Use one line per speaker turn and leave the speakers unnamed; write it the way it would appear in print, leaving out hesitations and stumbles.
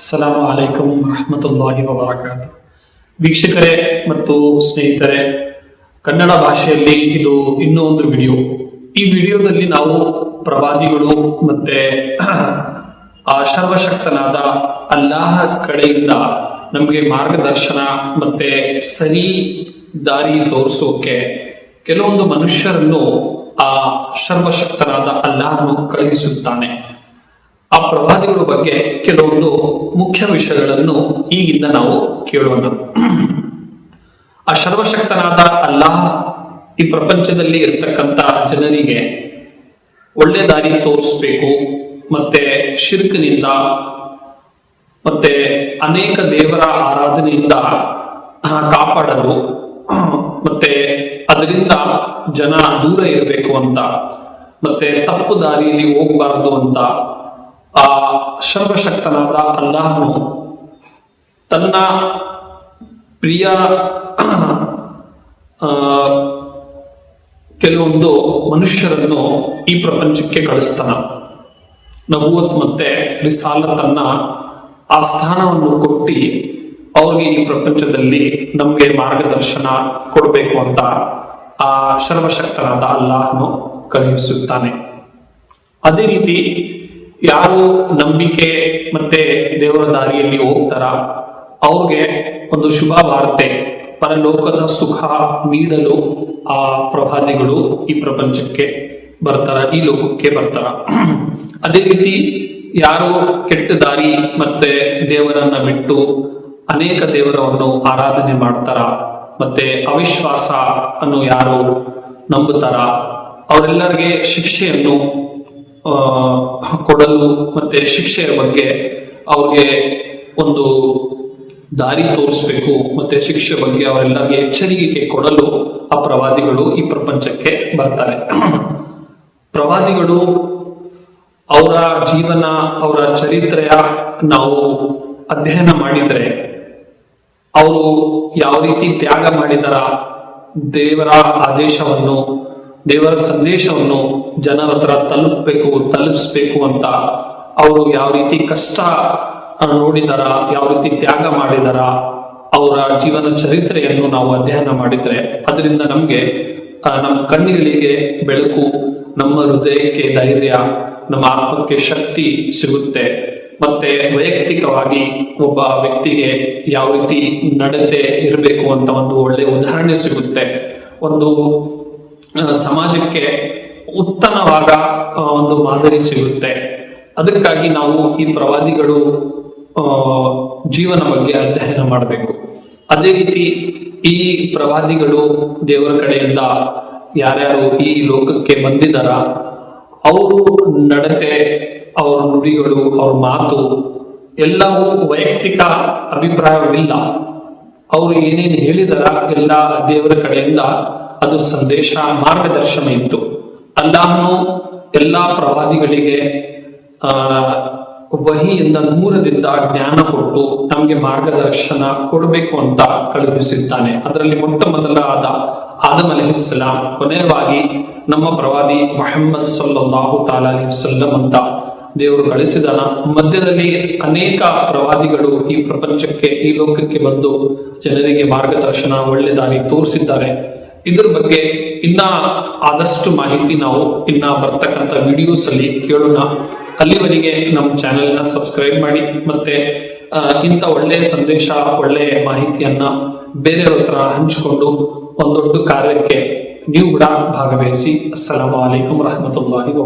ಅಸ್ಸಲಾಮು ಅಲೈಕುಂ ವರಹಮತುಲ್ಲಾಹಿ ವಬರಕಾತು. ವೀಕ್ಷಕರೇ ಮತ್ತು ಸ್ನೇಹಿತರೆ, ಕನ್ನಡ ಭಾಷೆಯಲ್ಲಿ ಇದು ಇನ್ನೂ ಒಂದು ವಿಡಿಯೋ. ಈ ವಿಡಿಯೋದಲ್ಲಿ ನಾವು ಪ್ರವಾದಿಗಳು ಮತ್ತೆ ಆ ಸರ್ವಶಕ್ತನಾದ ಅಲ್ಲಾಹ ಕಡೆಯಿಂದ ನಮಗೆ ಮಾರ್ಗದರ್ಶನ ಮತ್ತೆ ಸರಿ ದಾರಿ ತೋರಿಸೋಕೆ ಕೆಲವೊಂದು ಮನುಷ್ಯರನ್ನು ಆ ಸರ್ವಶಕ್ತನಾದ ಅಲ್ಲಾಹನು ಕಳುಹಿಸುತ್ತಾನೆ. ಆ ಪ್ರವಾದಿಗಳ ಬಗ್ಗೆ ಕೆಲವೊಂದು ಮುಖ್ಯ ವಿಷಯಗಳನ್ನು ಈಗಿಂದ ನಾವು ಕೇಳೋಣ. ಆ ಸರ್ವಶಕ್ತನಾದ ಅಲ್ಲಾಹ್ ಈ ಪ್ರಪಂಚದಲ್ಲಿ ಇರ್ತಕ್ಕಂಥ ಜನರಿಗೆ ಒಳ್ಳೆ ದಾರಿ ತೋರಿಸ್ಬೇಕು, ಮತ್ತೆ ಶಿರ್ಕ್ನಿಂದ ಮತ್ತೆ ಅನೇಕ ದೇವರ ಆರಾಧನೆಯಿಂದ ಕಾಪಾಡಲು ಮತ್ತೆ ಅದರಿಂದ ಜನ ದೂರ ಇರಬೇಕು ಅಂತ, ಮತ್ತೆ ತಪ್ಪು ದಾರಿಯಲ್ಲಿ ಹೋಗಬಾರದು ಅಂತ ಆ ಸರ್ವಶಕ್ತನಾದ ಅಲ್ಲಾಹನು ತನ್ನ ಪ್ರಿಯ ಕೆಲವೊಂದು ಮನುಷ್ಯರನ್ನು ಈ ಪ್ರಪಂಚಕ್ಕೆ ಕಳಿಸ್ತಾನ. ನಬೂವತ್ ಮತ್ತೆ ರಿಸಾಲತನ್ನ ಆ ಸ್ಥಾನವನ್ನು ಕೊಟ್ಟು ಅವ್ರಿಗೆ ಈ ಪ್ರಪಂಚದಲ್ಲಿ ನಮಗೆ ಮಾರ್ಗದರ್ಶನ ಕೊಡಬೇಕು ಅಂತ ಆ ಸರ್ವಶಕ್ತನಾದ ಅಲ್ಲಾಹನು ಕಳುಹಿಸುತ್ತಾನೆ. ಅದೇ ರೀತಿ ಯಾರು ನಂಬಿಕೆ ಮತ್ತೆ ದೇವರ ದಾರಿಯಲ್ಲಿ ಹೋಗ್ತಾರ ಅವ್ರಿಗೆ ಒಂದು ಶುಭ ವಾರ್ತೆ, ಪರಲೋಕದ ಸುಖ ನೀಡಲು ಆ ಪ್ರವಾದಿಗಳು ಈ ಪ್ರಪಂಚಕ್ಕೆ ಬರ್ತಾರ, ಈ ಲೋಕಕ್ಕೆ ಬರ್ತಾರ. ಅದೇ ರೀತಿ ಯಾರು ಕೆಟ್ಟ ದಾರಿ ಮತ್ತೆ ದೇವರನ್ನ ಬಿಟ್ಟು ಅನೇಕ ದೇವರನ್ನು ಆರಾಧನೆ ಮಾಡ್ತಾರ ಮತ್ತೆ ಅವಿಶ್ವಾಸ ಅನ್ನು ಯಾರು ನಂಬುತ್ತಾರ ಅವರೆಲ್ಲರಿಗೆ ಶಿಕ್ಷೆಯನ್ನು ಕೊಡಲು ಮತ್ತೆ ಶಿಕ್ಷೆಯ ಬಗ್ಗೆ ಅವ್ರಿಗೆ ಒಂದು ದಾರಿ ತೋರಿಸ್ಬೇಕು ಮತ್ತೆ ಶಿಕ್ಷೆ ಬಗ್ಗೆ ಅವರೆಲ್ಲರಿಗೆ ಎಚ್ಚರಿಕೆ ಕೊಡಲು ಆ ಪ್ರವಾದಿಗಳು ಈ ಪ್ರಪಂಚಕ್ಕೆ ಬರ್ತಾರೆ. ಪ್ರವಾದಿಗಳು ಅವರ ಜೀವನ, ಅವರ ಚರಿತ್ರೆಯ ನಾವು ಅಧ್ಯಯನ ಮಾಡಿದ್ರೆ ಅವರು ಯಾವ ರೀತಿ ತ್ಯಾಗ ಮಾಡಿದಾರ, ದೇವರ ಆದೇಶವನ್ನು ದೇವರ ಸಂದೇಶವನ್ನು ಜನರ ಹತ್ರ ತಲುಪಿಸ್ಬೇಕು ಅಂತ ಅವರು ಯಾವ ರೀತಿ ಕಷ್ಟ ನೋಡಿದಾರ, ಯಾವ ರೀತಿ ತ್ಯಾಗ ಮಾಡಿದಾರ, ಅವರ ಜೀವನ ಚರಿತ್ರೆಯನ್ನು ನಾವು ಅಧ್ಯಯನ ಮಾಡಿದ್ರೆ ಅದರಿಂದ ನಮ್ಗೆ ನಮ್ಮ ಕಣ್ಣುಗಳಿಗೆ ಬೆಳಕು, ನಮ್ಮ ಹೃದಯಕ್ಕೆ ಧೈರ್ಯ, ನಮ್ಮ ಆತ್ಮಕ್ಕೆ ಶಕ್ತಿ ಸಿಗುತ್ತೆ. ಮತ್ತೆ ವೈಯಕ್ತಿಕವಾಗಿ ಒಬ್ಬ ವ್ಯಕ್ತಿಗೆ ಯಾವ ರೀತಿ ನಡತೆ ಇರಬೇಕು ಅಂತ ಒಂದು ಒಳ್ಳೆ ಉದಾಹರಣೆ ಸಿಗುತ್ತೆ. ಒಂದು ಸಮಾಜಕ್ಕೆ ಉತ್ತಮವಾದ ಒಂದು ಮಾದರಿ ಸಿಗುತ್ತೆ. ಅದಕ್ಕಾಗಿ ನಾವು ಈ ಪ್ರವಾದಿಗಳು ಜೀವನ ಬಗ್ಗೆ ಅಧ್ಯಯನ ಮಾಡಬೇಕು. ಅದೇ ರೀತಿ ಈ ಪ್ರವಾದಿಗಳು ದೇವರ ಕಡೆಯಿಂದ ಯಾರ್ಯಾರು ಈ ಲೋಕಕ್ಕೆ ಬಂದಿದಾರ ಅವರು ನಡತೆ, ಅವರ ನುಡಿಗಳು, ಅವ್ರ ಮಾತು ಎಲ್ಲವೂ ವೈಯಕ್ತಿಕ ಅಭಿಪ್ರಾಯವಿಲ್ಲ. ಅವರು ಏನೇನು ಹೇಳಿದಾರ ಎಲ್ಲ ದೇವರ ಕಡೆಯಿಂದ ಅದು ಸಂದೇಶ, ಮಾರ್ಗದರ್ಶನ ಇತ್ತು. ಅಲ್ಲಾಹನು ಎಲ್ಲಾ ಪ್ರವಾದಿಗಳಿಗೆ ವಹಿಯಿಂದ ನೂರದಿಂದ ಜ್ಞಾನ ಕೊಟ್ಟು ನಮಗೆ ಮಾರ್ಗದರ್ಶನ ಕೊಡಬೇಕು ಅಂತ ಕಳುಹಿಸಿದ್ದಾನೆ. ಅದರಲ್ಲಿ ಮೊಟ್ಟ ಮೊದಲಾದ ಆದಮ್ ಅಲೈಹಿಸ್ಸಲಾಂ, ಕೊನೆಯವಾಗಿ ನಮ್ಮ ಪ್ರವಾದಿ ಮುಹಮ್ಮದ್ ಸಲ್ಲಲ್ಲಾಹು ಅಲೈಹಿ ವಸಲ್ಲಂ ಅಂತ ದೇವರು ಕಳಿಸಿದಾನ. ಮಧ್ಯದಲ್ಲಿ ಅನೇಕ ಪ್ರವಾದಿಗಳು ಈ ಪ್ರಪಂಚಕ್ಕೆ, ಈ ಲೋಕಕ್ಕೆ ಬಂದು ಜನರಿಗೆ ಮಾರ್ಗದರ್ಶನ, ಒಳ್ಳೆ ದಾರಿ ತೋರಿಸಿದ್ದಾರೆ. ಇದ್ರ ಬಗ್ಗೆ ಇನ್ನ ಆದಷ್ಟು ಮಾಹಿತಿ ನಾವು ಇನ್ನ ಬರ್ತಕ್ಕಂಥ ವಿಡಿಯೋಸ್ ಅಲ್ಲಿ ಕೇಳೋಣ. ಅಲ್ಲಿವರೆಗೆ ನಮ್ಮ ಚಾನೆಲ್ನ ಸಬ್ಸ್ಕ್ರೈಬ್ ಮಾಡಿ ಮತ್ತೆ ಇಂಥ ಒಳ್ಳೆ ಸಂದೇಶ, ಒಳ್ಳೆ ಮಾಹಿತಿಯನ್ನ ಬೇರೆಯವ್ರ ಹತ್ರ ಹಂಚಿಕೊಂಡು ಒಂದು ದೊಡ್ಡ ಕಾರ್ಯಕ್ಕೆ ನೀವು ಕೂಡ ಭಾಗವಹಿಸಿ. ಅಸ್ಸಲಾಮು ಅಲೈಕುಂ ವರಹಮತುಲ್ಲಾಹಿ.